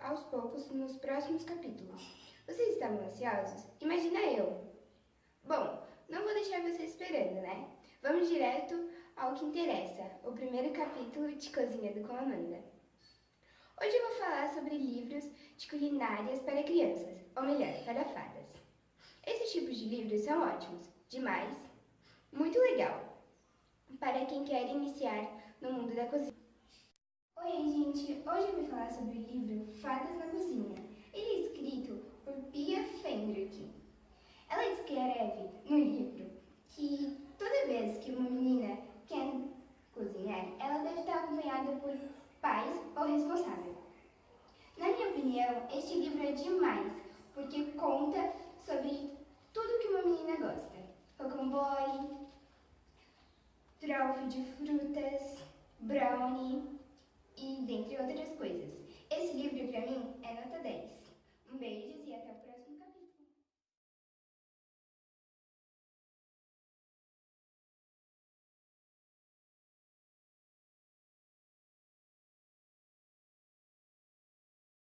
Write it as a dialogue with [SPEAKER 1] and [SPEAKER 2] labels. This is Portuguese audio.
[SPEAKER 1] aos poucos nos próximos capítulos. Vocês estavam ansiosos? Imagina eu! Bom, não vou deixar vocês esperando, né? Vamos direto ao que interessa, o primeiro capítulo de Cozinha com Amanda. Hoje eu vou falar sobre livros de culinárias para crianças, ou melhor, para fadas. Esses tipos de livros são ótimos, demais, muito legal, para quem quer iniciar no mundo da cozinha. Oi, gente! Hoje eu vou falar sobre o livro Fadas na Cozinha. Ele é escrito por Pia Fendrick. Ela escreve no livro que toda vez que uma menina quer cozinhar, ela deve estar acompanhada por pais ou responsável. Na minha opinião, este livro é demais, porque conta sobre tudo que uma menina gosta. Rocambole, truffa de frutas, brownie e dentre outras coisas. Esse livro, para mim, é